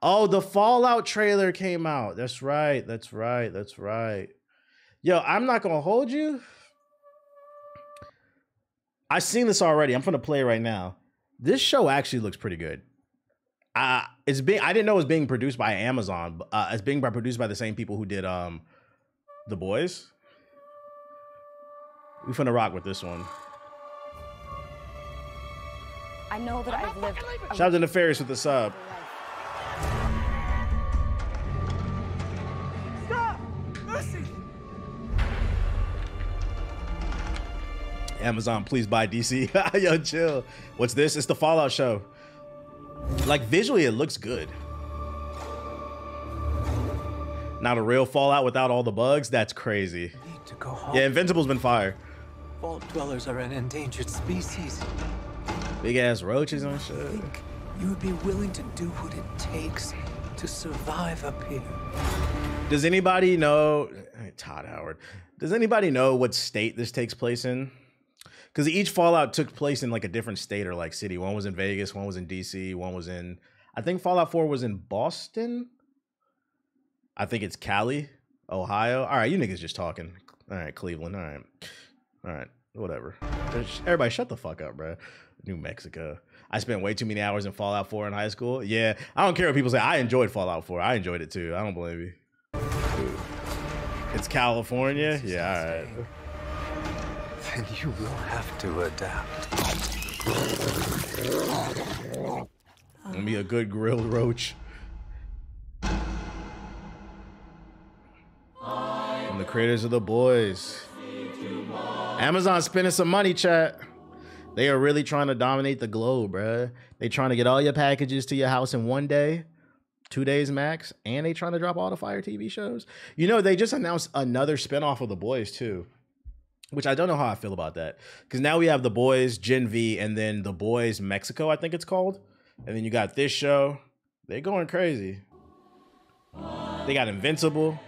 Oh, the Fallout trailer came out. That's right. That's right. That's right. Yo, I'm not gonna hold you. I've seen this already. I'm gonna play it right now. This show actually looks pretty good. I didn't know it was being produced by Amazon. It's being produced by the same people who did The Boys. We finna rock with this one. I know that I've lived. Shout out to Nefarious with the sub. Stop! Mercy! Amazon, please buy DC. Yo, chill. What's this? It's the Fallout show. Like, visually, it looks good. Not a real Fallout without all the bugs? That's crazy. Need to go home. Yeah, Invincible's been fire. Vault dwellers are an endangered species. Big ass roaches and shit. I think you would be willing to do what it takes to survive up here. Does anybody know? Todd Howard. Does anybody know what state this takes place in? Because each Fallout took place in like a different state or like city. One was in Vegas, one was in DC, one was in, I think Fallout 4 was in Boston. I think it's Cali, Ohio. All right, you niggas just talking. All right, Cleveland. All right, whatever. Everybody shut the fuck up, bro. New Mexico. I spent way too many hours in Fallout 4 in high school. Yeah, I don't care what people say. I enjoyed Fallout 4. I enjoyed it too. I don't blame you. Dude. It's California? Yeah, all right. Then you will have to adapt. Let me a good grilled roach. From the creators of The Boys. Amazon spending some money, chat. They are really trying to dominate the globe, bruh. They trying to get all your packages to your house in 1 day, 2 days max, and they trying to drop all the fire TV shows. You know, they just announced another spinoff of The Boys too, which I don't know how I feel about that. Because now we have The Boys Gen V and then The Boys Mexico, I think it's called. And then you got this show. They're going crazy. They got Invincible.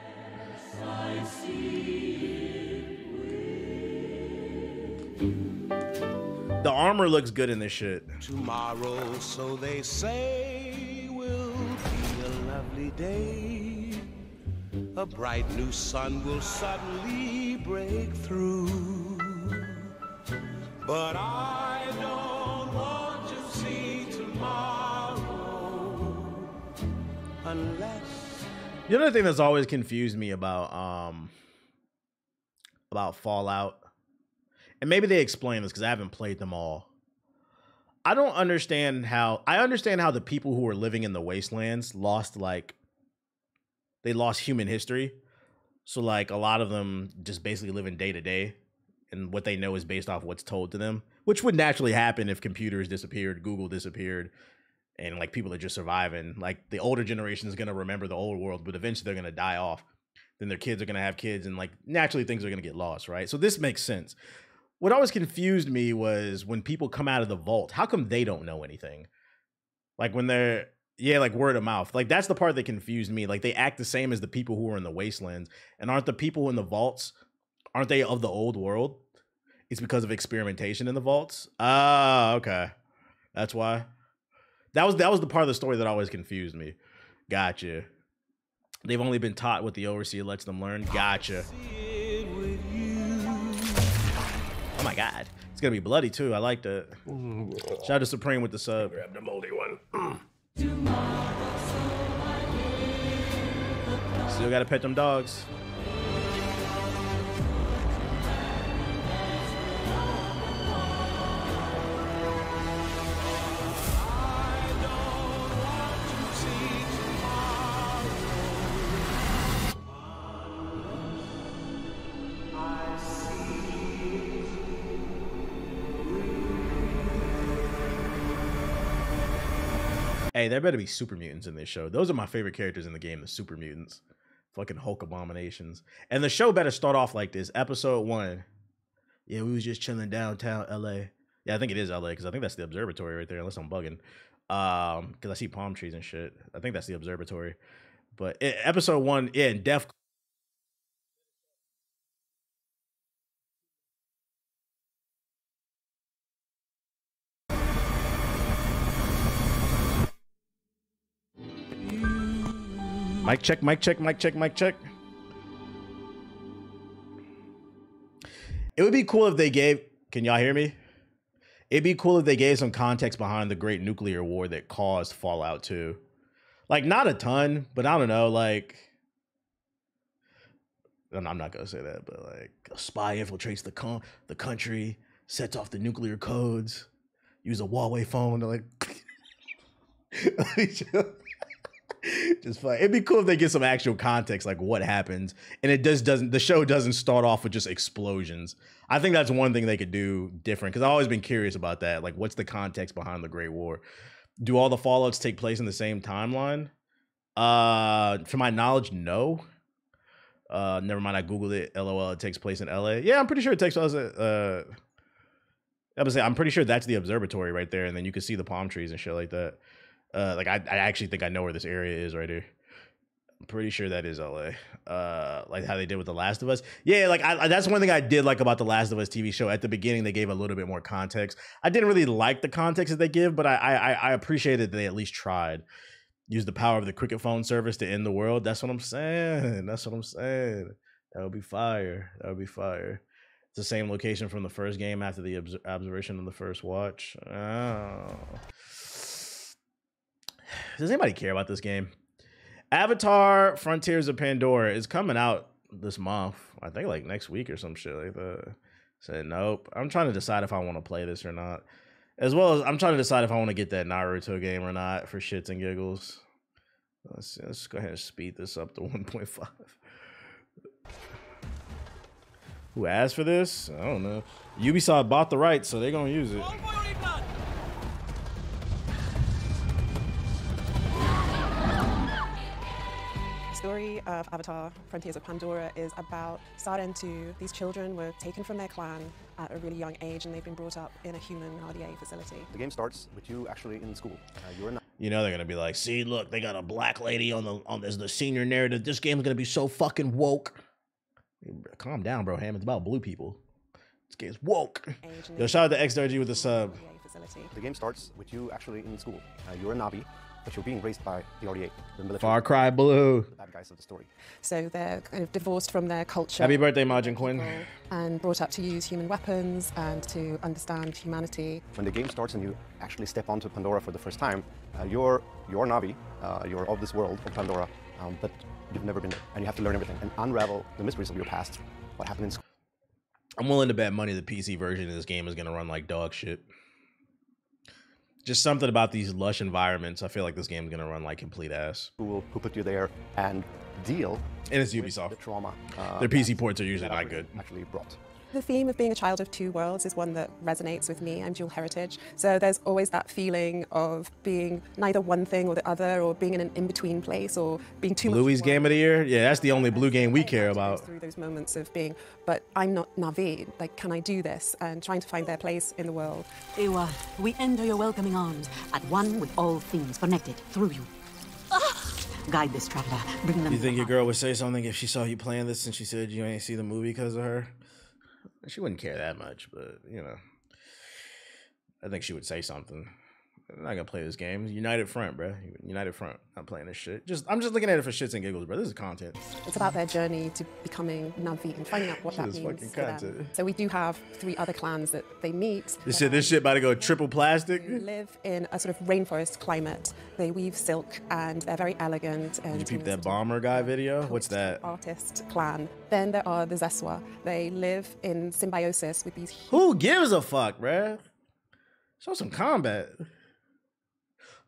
The armor looks good in this shit. Tomorrow, so they say, will be a lovely day. A bright new sun will suddenly break through. But I don't want to see tomorrow unless... The other thing that's always confused me about Fallout, and maybe they explain this because I haven't played them all. I understand how the people who were living in the wastelands lost human history. So like a lot of them just basically live in day to day, and what they know is based off what's told to them, which would naturally happen if computers disappeared, Google disappeared, and like people are just surviving. Like the older generation is going to remember the old world, but eventually they're going to die off. Then their kids are going to have kids, and like naturally things are going to get lost, right? So this makes sense. What always confused me was when people come out of the vault, how come they don't know anything? Like when they're, like word of mouth. Like that's the part that confused me. Like they act the same as the people who are in the wastelands. And aren't the people in the vaults, aren't they of the old world? It's because of experimentation in the vaults? Ah, okay. That's why. That was the part of the story that always confused me. Gotcha. They've only been taught what the overseer lets them learn. Gotcha. Oh my God. It's gonna be bloody too. I like that. Shout out to Supreme with the sub. Grab the moldy one. Still gotta pet them dogs. Hey, there better be super mutants in this show. Those are my favorite characters in the game, the super mutants. Fucking Hulk abominations. And the show better start off like this. Episode 1. Yeah, we was just chilling downtown LA. Yeah, I think it is LA, because I think that's the observatory right there, unless I'm bugging. Because I see palm trees and shit. I think that's the observatory. But episode 1, in Def. Mic check, mic check, mic check, mic check. It would be cool if they gave, can y'all hear me? It'd be cool if they gave some context behind the great nuclear war that caused Fallout 2. Like, not a ton, but I don't know, like, I'm not gonna say that, but like, a spy infiltrates the country, sets off the nuclear codes, use a Huawei phone to like, just fun. It'd be cool if they get some actual context, like what happens, and it doesn't. The show doesn't start off with just explosions. I think that's one thing they could do different, because I've always been curious about that. Like, what's the context behind the Great War? Do all the Fallouts take place in the same timeline? To my knowledge, no. Never mind, I googled it. LOL, it takes place in LA. Yeah, I'm pretty sure it takes place at I'm pretty sure that's the observatory right there, and then you can see the palm trees and shit like that. Like I actually think I know where this area is right here. I'm pretty sure that is LA. Like how they did with The Last of Us. Yeah, like that's one thing I did like about The Last of Us TV show. At the beginning, they gave a little bit more context. I didn't really like the context that they give, but I appreciated that they at least tried. Use the power of the cricket phone service to end the world. That's what I'm saying. That's what I'm saying. That would be fire. That would be fire. It's the same location from the first game after the observation of the first watch. Oh. Does anybody care about this game? Avatar Frontiers of Pandora is coming out this month. I think like next week or some shit like that. Said nope. I'm trying to decide if I want to play this or not. As well as I'm trying to decide if I want to get that Naruto game or not for shits and giggles. Let's go ahead and speed this up to 1.5. Who asked for this? I don't know. Ubisoft bought the rights, so they're going to use it. The story of Avatar Frontiers of Pandora is about Saren 2. These children were taken from their clan at a really young age, and they've been brought up in a human RDA facility. The game starts with you actually in school. You're not. You know they're gonna be like, see, look, they got a black lady on the senior narrative. This game's gonna be so fucking woke. Calm down, bro. Ham, it's about blue people. This game's woke. Yo, shout out to XRG with the sub. The game starts with you actually in school. You're a Navi, but you're being raised by the RDA, the military. Far Cry Blue. The bad guys of the story. So they're kind of divorced from their culture. Happy birthday, Majin Quinn. And brought up to use human weapons and to understand humanity. When the game starts and you actually step onto Pandora for the first time, you're Navi, you're of this world of Pandora, but you've never been there, and you have to learn everything and unravel the mysteries of your past, what happened in school. I'm willing to bet money the PC version of this game is gonna run like dog shit. Just something about these lush environments. I feel like this game's gonna run like complete ass. Who put you there and deal and it's Ubisoft. The trauma. Their PC ports are usually not good. Actually brought. The theme of being a child of two worlds is one that resonates with me. I'm dual heritage. So there's always that feeling of being neither one thing or the other, or being in an in-between place, or being too much. Bluey's game of the year? Yeah, that's the only blue game we care about. Through those moments of being, but I'm not Navi. Like, can I do this? And trying to find their place in the world. Ewa, we enter your welcoming arms, at one with all things connected through you. Guide this traveler, bring them. You think your girl would say something if she saw you playing this and she said you ain't see the movie because of her? She wouldn't care that much, but, you know, I think she would say something. I'm not gonna play this game. United Front, bro. United Front. I'm playing this shit. I'm just looking at it for shits and giggles, bro. This is content. It's about their journey to becoming Navi and finding out what that means for them. So we do have 3 other clans that they meet. This shit about to go triple plastic. They live in a sort of rainforest climate. They weave silk and they're very elegant. And did you peep that bomber guy video? What's that? Artist clan. Then there are the Zeswa. They live in symbiosis with these. Who gives a fuck, bro? Show some combat.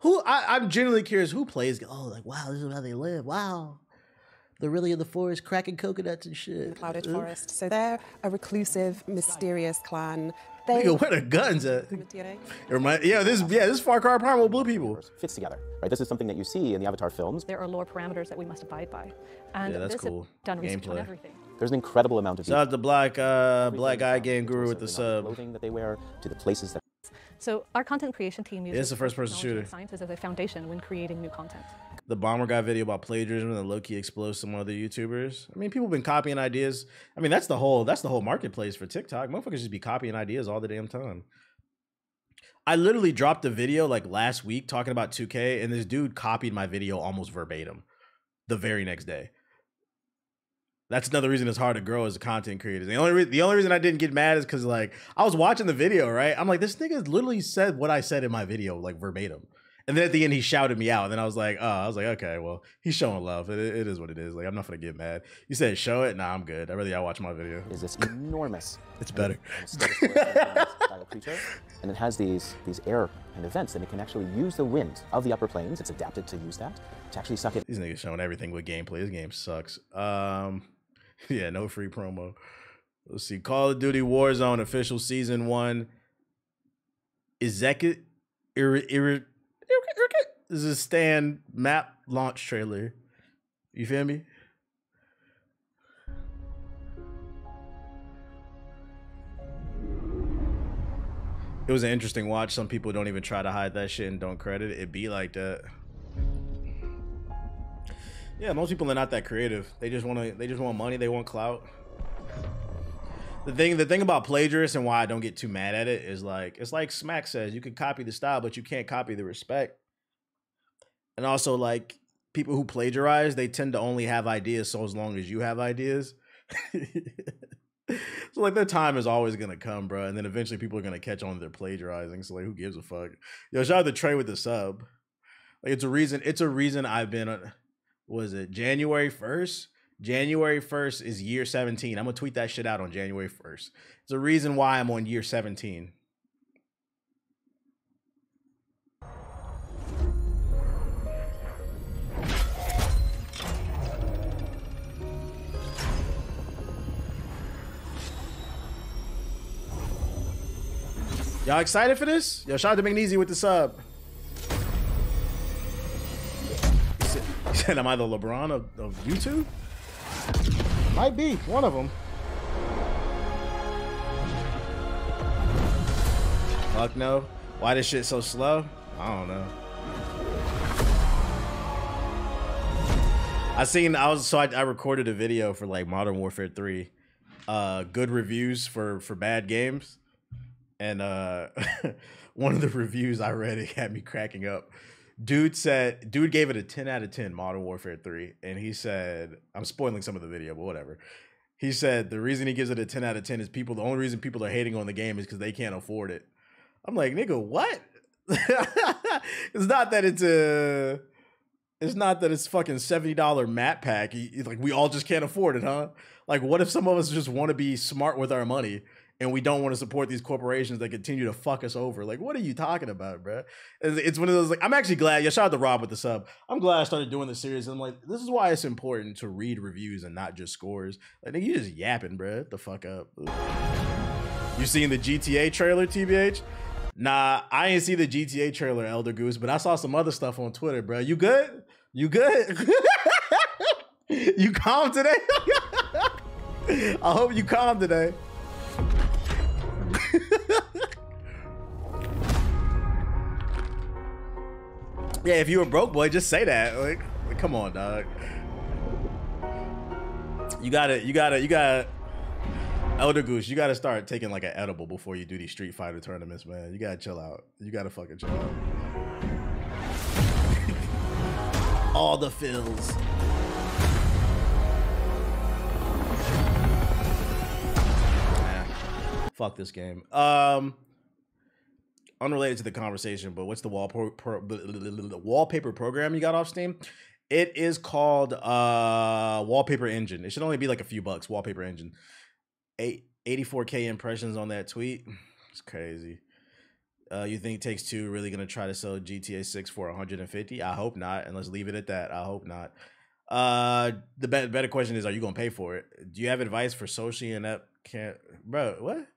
I'm genuinely curious who plays. Oh, like, wow, this is how they live. Wow. They're really in the forest cracking coconuts and shit. Clouded forest. So they're a reclusive, mysterious clan. Nigga, where the guns at? This Far Cry Primal Blue people. Fits together, right? This is something that you see in the Avatar films. There are lore parameters that we must abide by. And yeah, that's cool. Done research on everything. There's an incredible amount of. Shout out to black guy game guru with the sub. Clothing that they wear, to the places that. So our content creation team uses the first-person shooter. Science as a foundation when creating new content. The bomber guy video about plagiarism and low-key exposed some other YouTubers. I mean, people have been copying ideas. I mean, that's the whole marketplace for TikTok. Motherfuckers just be copying ideas all the damn time. I literally dropped a video like last week talking about 2K, and this dude copied my video almost verbatim. the very next day. That's another reason it's hard to grow as a content creator. The only reason I didn't get mad is because like I was watching the video, right? I'm like, this nigga literally said what I said in my video, like verbatim. And then at the end, he shouted me out. And then I was like, okay, well, he's showing love. It is what it is. Like, I'm not gonna get mad. You said show it? Nah, I'm good. I'd rather y'all watch my video. Is this enormous? It's better. Creature, and it has these air and events, and it can actually use the wind of the upper planes. It's adapted to use that to actually suck it. These niggas showing everything with gameplay. This game sucks. Yeah, no free promo. Let's see. Call of Duty Warzone official season 1. This is a stand map launch trailer. You feel me? It was an interesting watch. Some people don't even try to hide that shit and don't credit it. It be like that. Yeah, most people are not that creative. They just want money, they want clout. The thing about plagiarists and why I don't get too mad at it is like, it's like Smack says, you can copy the style, but you can't copy the respect. And also like people who plagiarize, they tend to only have ideas so as long as you have ideas. So like their time is always gonna come, bro. And then eventually people are gonna catch on to their plagiarizing. So like who gives a fuck? Yo, shout out to Trey with the sub. Like it's a reason I've been on, was it January 1st? January 1st is year 17. I'm gonna tweet that shit out on January 1st. It's a reason why I'm on year 17. Y'all excited for this? Yo, shout out to McNeasy with the sub. He said, am I the LeBron of YouTube? Might be, one of them. Fuck no. Why this shit so slow? I don't know. I recorded a video for like Modern Warfare 3. Good reviews for bad games. And one of the reviews I read, it had me cracking up. Dude gave it a 10 out of 10, Modern Warfare 3. And he said, I'm spoiling some of the video, but whatever. He said the reason he gives it a 10 out of 10 is the only reason people are hating on the game is because they can't afford it. I'm like, nigga, what? It's not that it's fucking $70 map pack. Like, we all just can't afford it, huh? Like, what if some of us just want to be smart with our money and we don't want to support these corporations that continue to fuck us over? Like, what are you talking about, bro? It's one of those, like, I'm actually glad. Yeah, shout out to Rob with the sub. I'm glad I started doing this series. And I'm like, this is why it's important to read reviews and not just scores. Like, nigga, you just yapping, bro. Get the fuck up. You seen the GTA trailer, TBH? Nah, I ain't see the GTA trailer, Elder Goose, but I saw some other stuff on Twitter, bro. You good? You good? You calm today? I hope you calm today. Yeah, if you were broke, boy, just say that. Like come on, dog. You gotta. Elder Goose, you gotta start taking like an edible before you do these Street Fighter tournaments, man. You gotta chill out. You gotta fucking chill out. All the fills. Nah, fuck this game. Unrelated to the conversation, but what's the wallpaper program you got off Steam? It is called Wallpaper Engine. It should only be like a few bucks. Wallpaper Engine. 84K impressions on that tweet. It's crazy. You think Takes-Two really gonna try to sell GTA 6 for 150? I hope not, and let's leave it at that. I hope not. The better question is, are you gonna pay for it? Do you have advice for Soshi and that can't, bro? What?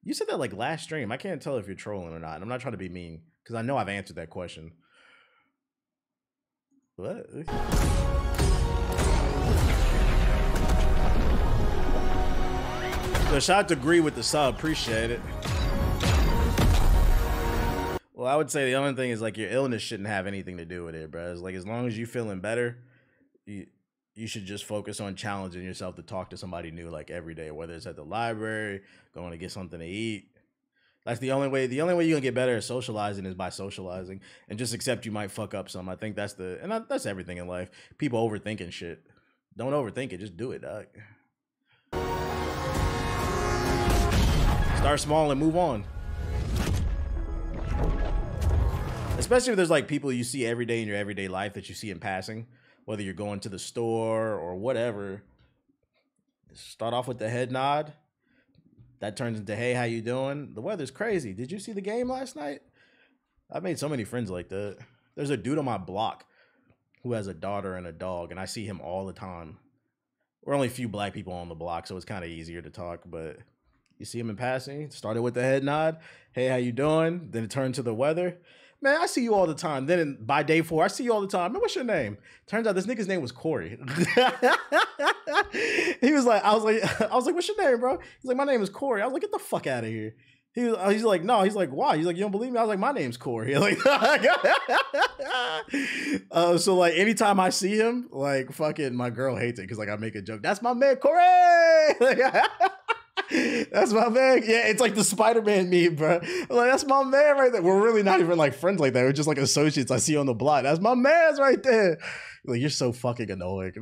You said that like last stream. I can't tell if you're trolling or not. And I'm not trying to be mean because I know I've answered that question. What? So shout out to Agree with the sub. Appreciate it. Well, I would say the only thing is like your illness shouldn't have anything to do with it, bro. It's like as long as you're feeling better, you should just focus on challenging yourself to talk to somebody new like every day, whether it's at the library, going to get something to eat. That's the only way. The only way you're gonna get better at socializing is by socializing, and just accept you might fuck up some. I think that's that's everything in life. People overthinking shit. Don't overthink it. Just do it, dog. Start small and move on. Especially if there's like people you see every day in your everyday life that you see in passing, whether you're going to the store or whatever. Start off with the head nod. That turns into, hey, how you doing? The weather's crazy. Did you see the game last night? I've made so many friends like that. There's a dude on my block who has a daughter and a dog, and I see him all the time. We're only a few black people on the block, so it's kind of easier to talk, but you see him in passing. Started with the head nod. Hey, how you doing? Then it turned to the weather. Man, I see you all the time. Then by day 4, I see you all the time. Man, what's your name? Turns out this nigga's name was Corey. He was like, I was like, what's your name, bro? He's like, my name is Corey. I was like, get the fuck out of here. He's like, no. He's like, why? He's like, you don't believe me? I was like, my name's Corey. Like, so like, anytime I see him, like, fucking, my girl hates it because like I make a joke. That's my man, Corey. That's my man. Yeah, it's like the Spider-Man meme, bro. I'm like, that's my man right there. We're really not even like friends like that. We're just like associates I see on the block. That's my man's right there. Like, you're so fucking annoying.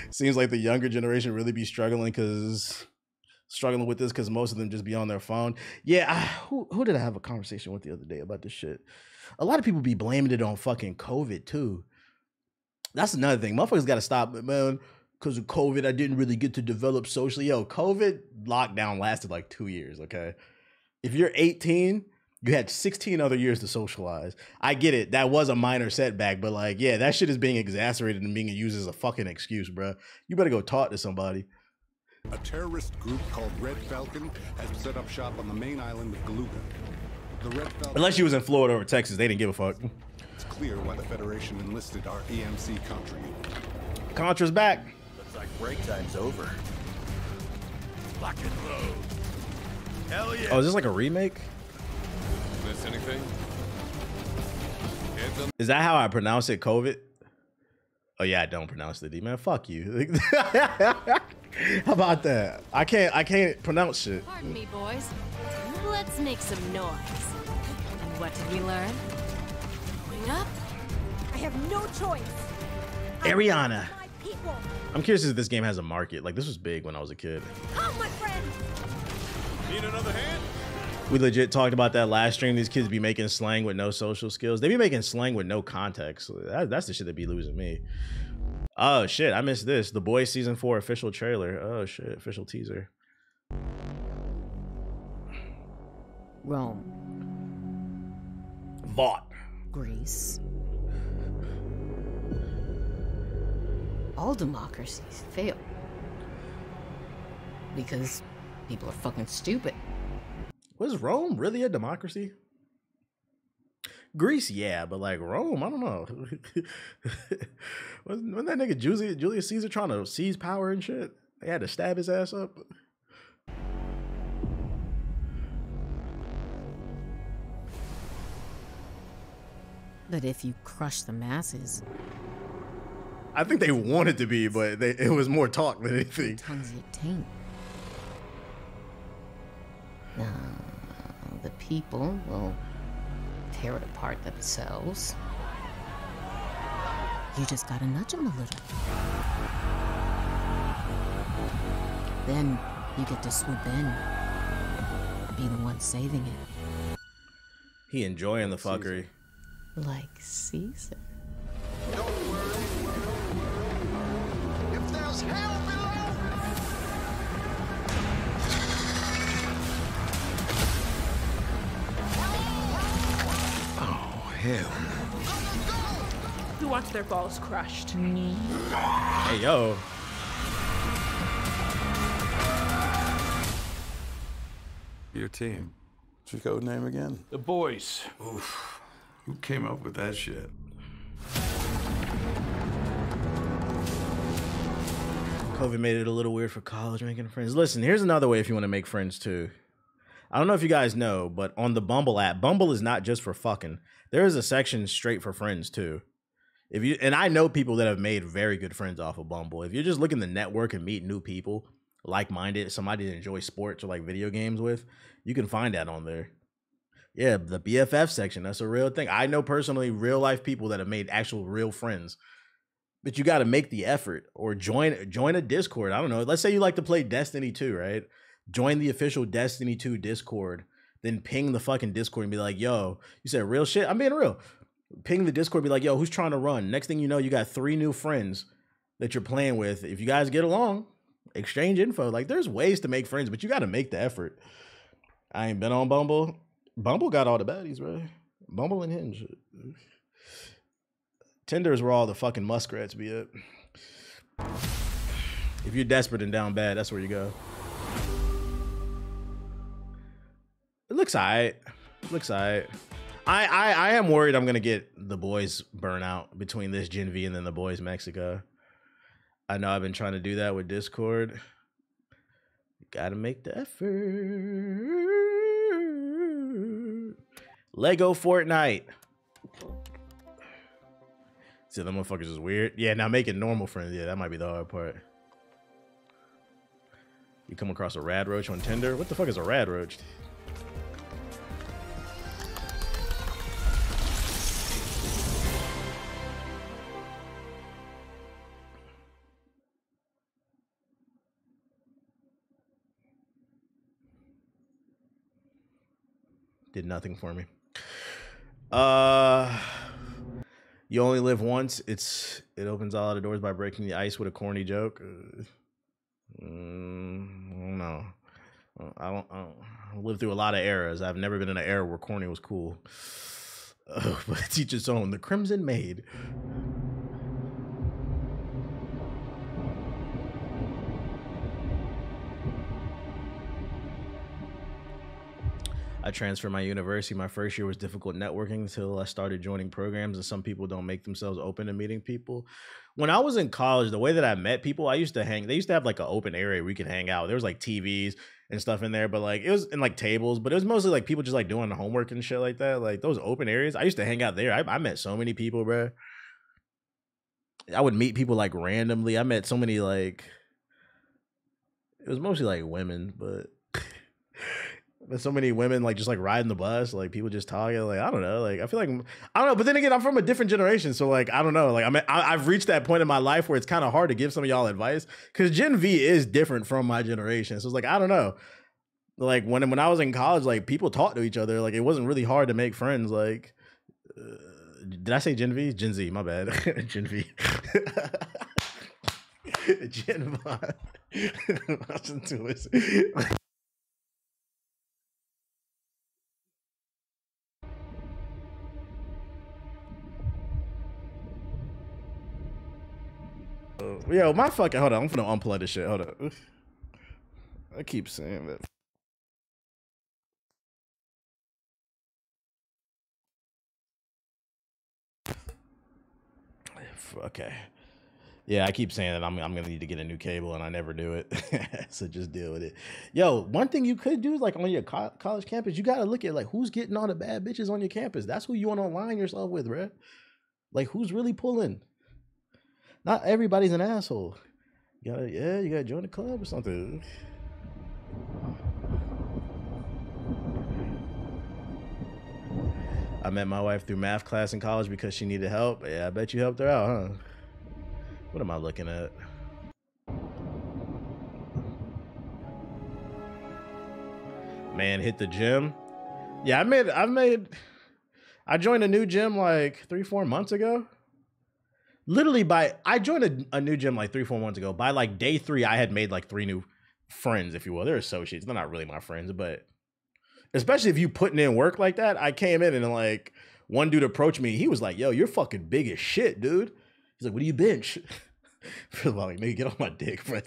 Seems like the younger generation really be struggling with this because most of them just be on their phone. Yeah, who did I have a conversation with the other day about this shit? A lot of people be blaming it on fucking COVID too. That's another thing. Motherfuckers got to stop, man. Because of COVID, I didn't really get to develop socially. Yo, COVID lockdown lasted like 2 years, okay? If you're 18, you had 16 other years to socialize. I get it. That was a minor setback, but like, yeah, that shit is being exacerbated and being used as a fucking excuse, bro. You better go talk to somebody. A terrorist group called Red Falcon has set up shop on the main island of Galuga. The Red Falcon... Unless you was in Florida or Texas, they didn't give a fuck. It's clear why the Federation enlisted our EMC Contra. Contra's back. Looks like break time's over. Lock and load. Hell yeah. Oh, is this like a remake? Miss anything? Is that how I pronounce it, COVID? Oh yeah, I don't pronounce the D, man. Fuck you. How about that? I can't pronounce shit. Pardon me, boys. Let's make some noise. And what did we learn? Growing up, I have no choice. Ariana. I'm curious if this game has a market. Like, this was big when I was a kid. Come, my friend. Need another hand? We legit talked about that last stream. These kids be making slang with no social skills. They be making slang with no context. That's the shit that be losing me. Oh shit, I missed this. The Boys Season 4 official trailer. Oh shit, official teaser. Rome. Vought. Greece. All democracies fail. Because people are fucking stupid. Was Rome really a democracy? Greece, yeah, but like Rome, I don't know. Wasn't that nigga Julius Caesar trying to seize power and shit? They had to stab his ass up. But if you crush the masses... I think they wanted to be, but it was more talk than anything. Tongues you taint. The people will tear it apart themselves. You just gotta nudge them a little. Then you get to swoop in, be the one saving it. He enjoying the fuckery. Like Caesar. Don't worry. If there's hell below. Oh, hell. Who wants their balls crushed? Me. Hey, yo. Your team. What's your code name again? The Boys. Oof. Who came up with that shit? COVID made it a little weird for college making friends. Listen, here's another way if you want to make friends too. I don't know if you guys know, but on the Bumble app, Bumble is not just for fucking. There is a section straight for friends too. And I know people that have made very good friends off of Bumble. If you're just looking to network and meet new people, like-minded, somebody that enjoys sports or like video games with, you can find that on there. Yeah, the BFF section, that's a real thing. I know personally real life people that have made actual real friends. But you got to make the effort or join a Discord. I don't know. Let's say you like to play Destiny 2, right? Join the official Destiny 2 Discord. Then ping the fucking Discord and be like, yo, you said real shit? I'm being real. Ping the Discord, be like, yo, who's trying to run? Next thing you know, you got 3 new friends that you're playing with. If you guys get along, exchange info. Like, there's ways to make friends, but you got to make the effort. I ain't been on Bumble. Bumble got all the baddies, bro. Bumble and Hinge. Tinder is where all the fucking muskrats be at. If you're desperate and down bad, that's where you go. It looks alright. Looks alright. I am worried I'm gonna get the boys burnout between this Gen V and then the boys Mexico. I know I've been trying to do that with Discord. Gotta make the effort. Lego Fortnite. See, them motherfuckers is weird. Yeah, now making normal friends. Yeah, that might be the hard part. You come across a rad roach on Tinder? What the fuck is a rad roach? Did nothing for me. You only live once. It opens all the doors by breaking the ice with a corny joke. No, I don't live through a lot of eras. I've never been in an era where corny was cool. But teach its own. The Crimson Maid. I transferred my university. My first year was difficult networking until I started joining programs, and some people don't make themselves open to meeting people. When I was in college, the way that I met people, they used to have like an open area where we could hang out. There was like TVs and stuff in there, but like it was in like tables, but it was mostly like people just like doing the homework and shit like that. Like those open areas, I used to hang out there. I met so many people, bro. I would meet people like randomly. I met so many like, it was mostly like women, but so many women like just like riding the bus, like people just talking, like I don't know, like I feel like I don't know, but then again I'm from a different generation, so like I don't know, like I've reached that point in my life where it's kind of hard to give some of y'all advice because Gen V is different from my generation, so it's like I don't know, like when I was in college, like people talked to each other, like it wasn't really hard to make friends. Like did I say Gen V? Gen Z, my bad. Gen V. Gen V. Yo, my fucking, hold on, I'm finna unplug this shit. Hold on. I keep saying that. Okay. Yeah, I keep saying that I'm gonna need to get a new cable, and I never do it. So just deal with it. Yo, one thing you could do is like on your college campus, you gotta look at like who's getting all the bad bitches on your campus. That's who you want to align yourself with, bro. Like who's really pulling. Not everybody's an asshole. You gotta join the club or something. I met my wife through math class in college because she needed help. Yeah, I bet you helped her out, huh? What am I looking at? Man, hit the gym. Yeah, I joined a new gym like 3-4 months ago. Literally I joined a new gym like 3-4 months ago. By like day 3, I had made like 3 new friends, if you will. They're associates. They're not really my friends, but especially if you putting in work like that. I came in and like one dude approached me. He was like, yo, you're fucking big as shit, dude. He's like, what do you bench? First of all, like, nigga, get off my dick, bro.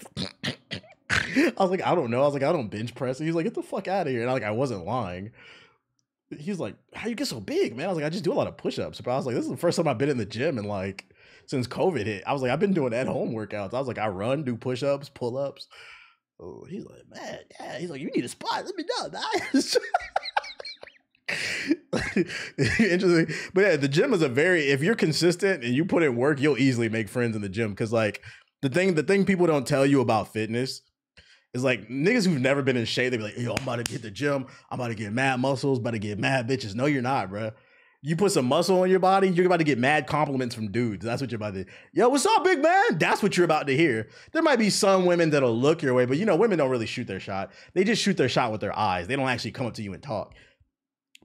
I was like, I don't know. I was like, I don't bench press. And he's like, get the fuck out of here. And I wasn't lying. He's like, how you get so big, man? I was like, I just do a lot of push-ups. But I was like, this is the first time I've been in the gym and like since COVID hit. I was like, I've been doing at-home workouts. I was like, I run, do push-ups, pull-ups. Oh, he's like, man, yeah. He's like, you need a spot. Let me know, guys. Interesting. But yeah, the gym is if you're consistent and you put in work, you'll easily make friends in the gym. Cause like the thing people don't tell you about fitness It's like niggas who've never been in shape, they be like, yo, I'm about to hit the gym. I'm about to get mad muscles, about to get mad bitches. No, you're not, bro. You put some muscle on your body, you're about to get mad compliments from dudes. That's what you're about to do. Yo, what's up, big man? That's what you're about to hear. There might be some women that'll look your way, but you know, women don't really shoot their shot. They just shoot their shot with their eyes. They don't actually come up to you and talk.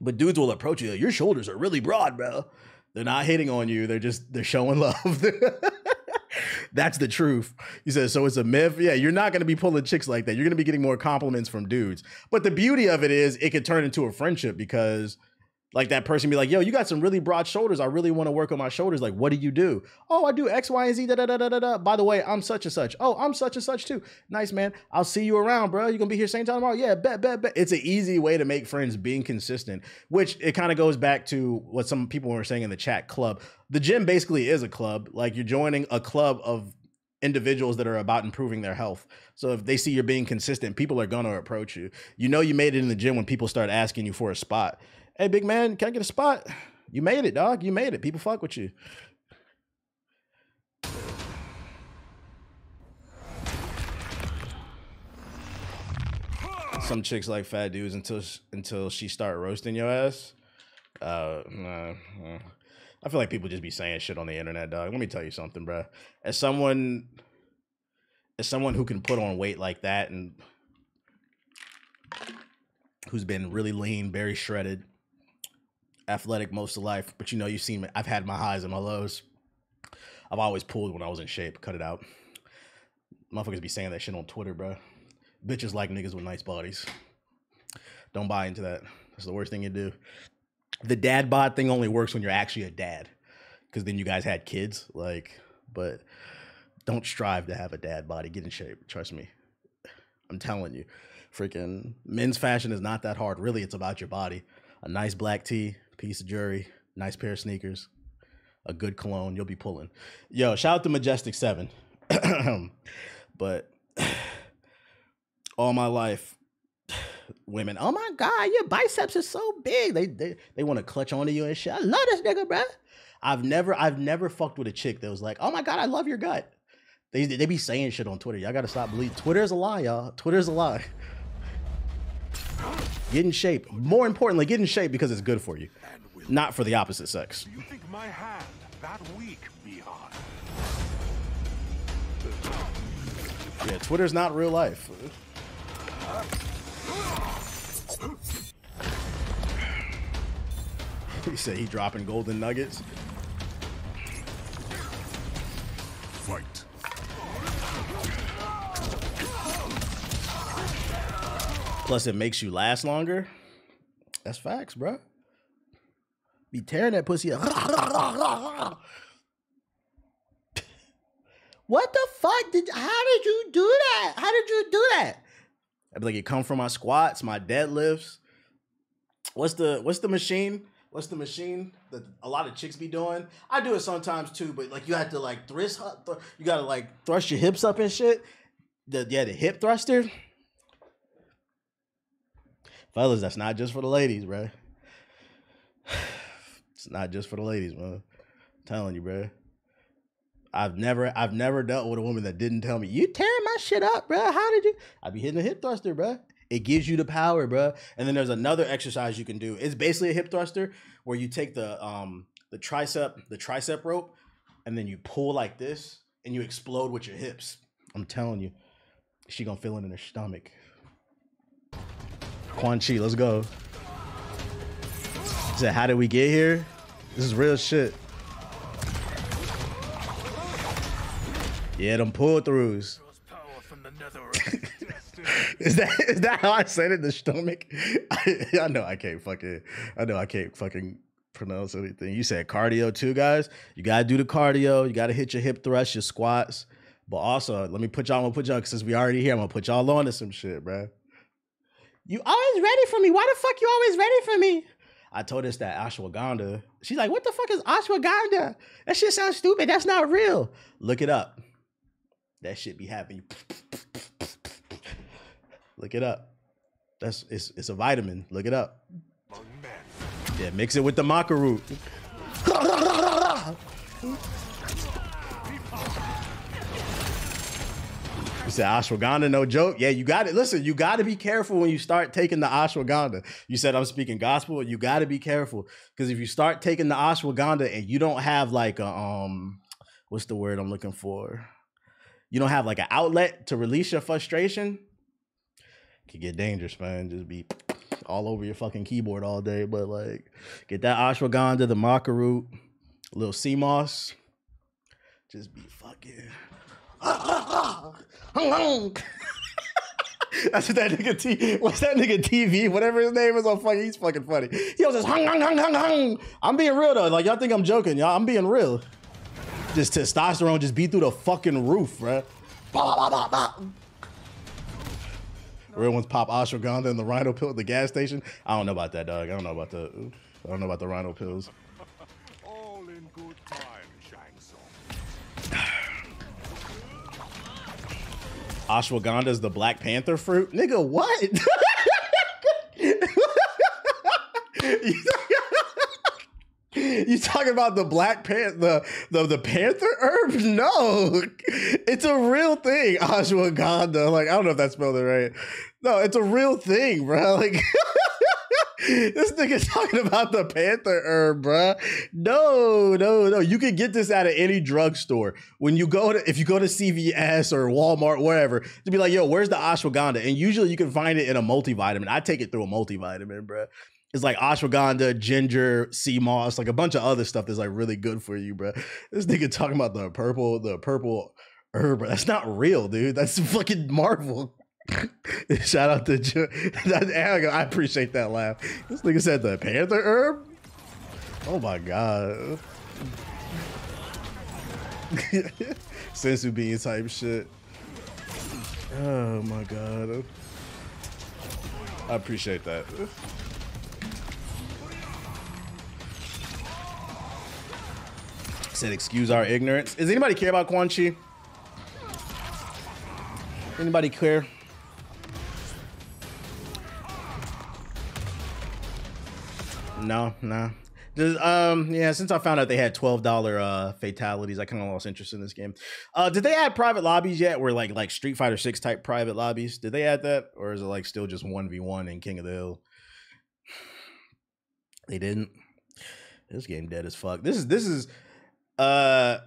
But dudes will approach you. Your shoulders are really broad, bro. They're not hitting on you. They're showing love. That's the truth. He says, so it's a myth. Yeah, you're not going to be pulling chicks like that. You're going to be getting more compliments from dudes. But the beauty of it is it could turn into a friendship because like that person be like, yo, you got some really broad shoulders. I really want to work on my shoulders. Like, what do you do? Oh, I do X, Y, and Z. Da, da, da, da, da, da. By the way, I'm such and such. Oh, I'm such and such too. Nice, man. I'll see you around, bro. You gonna be here same time tomorrow? Yeah, bet. It's an easy way to make friends being consistent, which it kind of goes back to what some people were saying in the chat club. The gym basically is a club. Like you're joining a club of individuals that are about improving their health. So if they see you're being consistent, people are gonna approach you. You know you made it in the gym when people start asking you for a spot. Hey, big man, can I get a spot? You made it, dog. You made it. People fuck with you. Some chicks like fat dudes until she start roasting your ass. Nah. I feel like people just be saying shit on the internet, dog. Let me tell you something, bro. As someone who can put on weight like that and who's been really lean, very shredded, athletic most of life, but you know, you've seen me. I've had my highs and my lows. I've always pulled when I was in shape. Cut it out. Motherfuckers be saying that shit on Twitter, bro. Bitches like niggas with nice bodies. Don't buy into that. That's the worst thing you do. The dad bod thing only works when you're actually a dad, because then you guys had kids. Like, but don't strive to have a dad body. Get in shape. Trust me. I'm telling you. Freaking men's fashion is not that hard. Really, it's about your body. A nice black tee, piece of jewelry, nice pair of sneakers, a good cologne, you'll be pulling. Yo, shout out to Majestic 7. But all my life, women, oh my God, your biceps are so big. They want to clutch onto you and shit. I love this nigga, bro. I've never fucked with a chick that was like, oh my God, I love your gut. They be saying shit on Twitter. Y'all gotta stop believing. Twitter's a lie, y'all. Twitter's a lie. Get in shape. More importantly, get in shape because it's good for you, not for the opposite sex. Do you think my hand that weak, Beyond? Yeah, Twitter's not real life. He said he dropping golden nuggets. Fight. Plus, it makes you last longer. That's facts, bro. Be tearing that pussy up. What the fuck? How did you do that? How did you do that? I'd be like, it come from my squats, my deadlifts. What's the machine? What's the machine that a lot of chicks be doing? I do it sometimes too, but like you have to like you gotta like thrust your hips up and shit. The hip thruster. Fellas, that's not just for the ladies, bro. It's not just for the ladies, man. I'm telling you, bro. I've never dealt with a woman that didn't tell me, you tearing my shit up, bro. How did you? I be hitting a hip thruster, bro. It gives you the power, bro. And then there's another exercise you can do. It's basically a hip thruster where you take the tricep rope and then you pull like this and you explode with your hips. I'm telling you, she gonna feel it in her stomach. Quan Chi, let's go. He said, how did we get here? This is real shit. Yeah, them pull-throughs. Is that how I said it? The stomach? I know I can't fucking pronounce anything. You said cardio too, guys. You gotta do the cardio. You gotta hit your hip thrust, your squats. But also, I'm gonna put y'all, since we already here, I'm gonna put y'all on to some shit, bro. You always ready for me. Why the fuck you always ready for me? I told us that ashwagandha. She's like, what the fuck is ashwagandha? That shit sounds stupid. That's not real. Look it up. That shit be happening. Look it up. It's a vitamin. Look it up. Yeah, mix it with the maca root. You said ashwagandha, no joke. Yeah, you got it. Listen, you got to be careful when you start taking the ashwagandha. You said I'm speaking gospel. You got to be careful because if you start taking the ashwagandha and you don't have like a what's the word I'm looking for? You don't have like an outlet to release your frustration. It could get dangerous, man. Just be all over your fucking keyboard all day. But like, get that ashwagandha, the maca root, a little sea moss. Just be fucking. That's what that nigga what's that nigga TV? Whatever his name is on fucking, he's fucking funny. He was just hung. I'm being real though. Like y'all think I'm joking, y'all. I'm being real. Just testosterone just beat through the fucking roof, bruh. Real ones pop ashwagandha and the rhino pill at the gas station. I don't know about that, dog. I don't know about the rhino pills. All in good time, Shang Tsung. Ashwagandha is the Black Panther fruit? Nigga, what? You talking about the Black Panther, the Panther herb? No, it's a real thing. Ashwagandha. Like, I don't know if that's spelled it right. No, it's a real thing, bro. Like, this nigga talking about the Panther herb, bro. No. You can get this at any drugstore. When you go to, if you go to CVS or Walmart, wherever, to be like, yo, where's the ashwagandha? And usually you can find it in a multivitamin. I take it through a multivitamin, bro. It's like ashwagandha, ginger, sea moss, like a bunch of other stuff that's like really good for you, bro. This nigga talking about the purple herb, bro. That's not real, dude. That's fucking Marvel. Shout out to I appreciate that laugh. This nigga said the Panther herb? Oh my god. Sensu bean type shit. Oh my god. I appreciate that. Said excuse our ignorance. Does anybody care about Quan Chi? Anybody care? No. Just, yeah, since I found out they had $12 fatalities, I kind of lost interest in this game. Did they add private lobbies yet? Where like Street Fighter 6 type private lobbies? Did they add that? Or is it like still just 1v1 in King of the Hill? They didn't. This game dead as fuck. This is I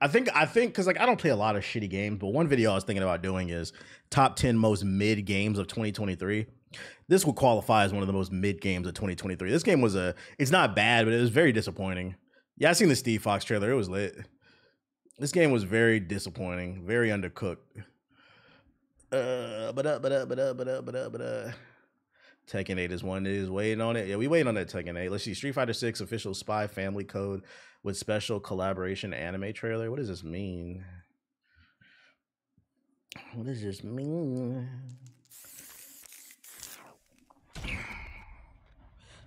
think because like I don't play a lot of shitty games, but one video I was thinking about doing is top 10 most mid games of 2023. This would qualify as one of the most mid games of 2023. This game was it's not bad, but it was very disappointing. Yeah, I seen the Steve Fox trailer. It was lit. This game was very disappointing, very undercooked. Tekken 8 is one that is waiting on it. Yeah, we waiting on that Tekken 8. Let's see. Street Fighter 6 official spy family code with special collaboration anime trailer. What does this mean? What does this mean?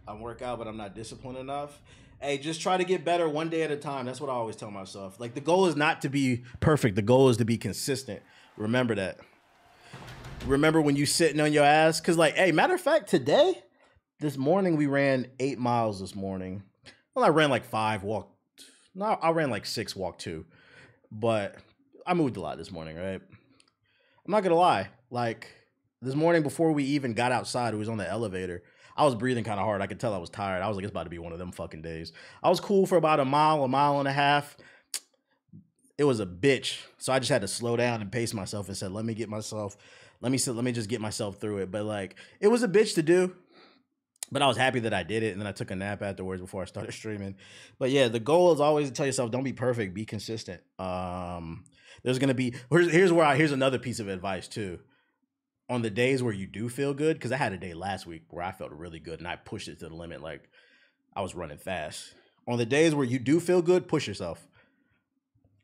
I work out, but I'm not disciplined enough. Hey, just try to get better one day at a time. That's what I always tell myself. Like, the goal is not to be perfect. The goal is to be consistent. Remember that. Remember when you sitting on your ass? Because, like, hey, matter of fact, this morning, we ran 8 miles this morning. Well, I ran like 5, walked. No, I ran like 6, walked 2. But I moved a lot this morning, right? I'm not going to lie. Like, this morning before we even got outside, it was on the elevator. I was breathing kind of hard. I could tell I was tired. I was like, it's about to be one of them fucking days. I was cool for about a mile and a half. It was a bitch. So I just had to slow down and pace myself and said, let me just get myself through it. But like, it was a bitch to do. But I was happy that I did it. And then I took a nap afterwards before I started streaming. But yeah, the goal is always to tell yourself, don't be perfect, be consistent. There's going to be, here's another piece of advice too. On the days where you do feel good, because I had a day last week where I felt really good and I pushed it to the limit. Like, I was running fast. On the days where you do feel good, push yourself.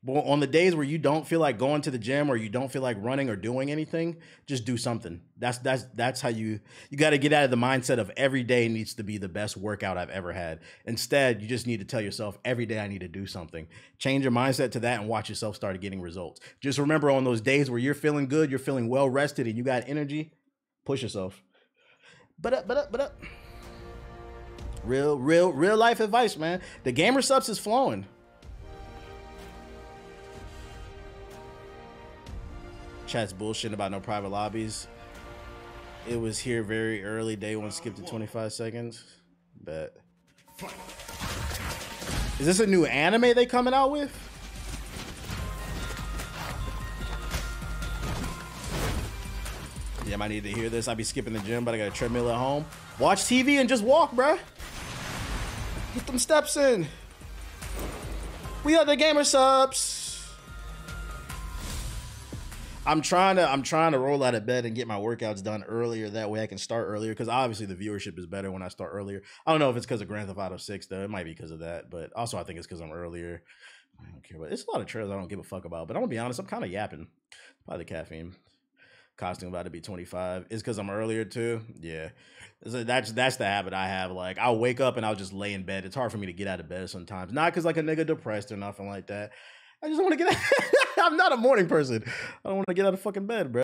But on the days where you don't feel like going to the gym or you don't feel like running or doing anything, just do something. That's how you got to get out of the mindset of every day needs to be the best workout I've ever had. Instead, you just need to tell yourself every day I need to do something. Change your mindset to that and watch yourself start getting results. Just remember on those days where you're feeling good, you're feeling well rested and you got energy, push yourself. But up. Real life advice, man. The gamer subs is flowing. Chat's bullshit about no private lobbies. It was here very early. Day one, skip to 25 seconds. Bet. Is this a new anime they coming out with? Damn, I need to hear this. I be skipping the gym, but I got a treadmill at home. Watch TV and just walk, bruh. Get them steps in. We got the gamer subs. I'm trying to roll out of bed and get my workouts done earlier. That way I can start earlier, because obviously the viewership is better when I start earlier. I don't know if it's because of Grand Theft Auto 6 though. It might be because of that, but also I think it's because I'm earlier. I don't care, but it's a lot of trailers I don't give a fuck about. But I'm gonna be honest, I'm kind of yapping. Probably the caffeine. Costume about to be 25. It's because I'm earlier too. Yeah, so that's the habit I have. Like, I'll wake up and I'll just lay in bed. It's hard for me to get out of bed sometimes. Not because like a nigga depressed or nothing like that. I just want to get out. I'm not a morning person. I don't want to get out of fucking bed, bro.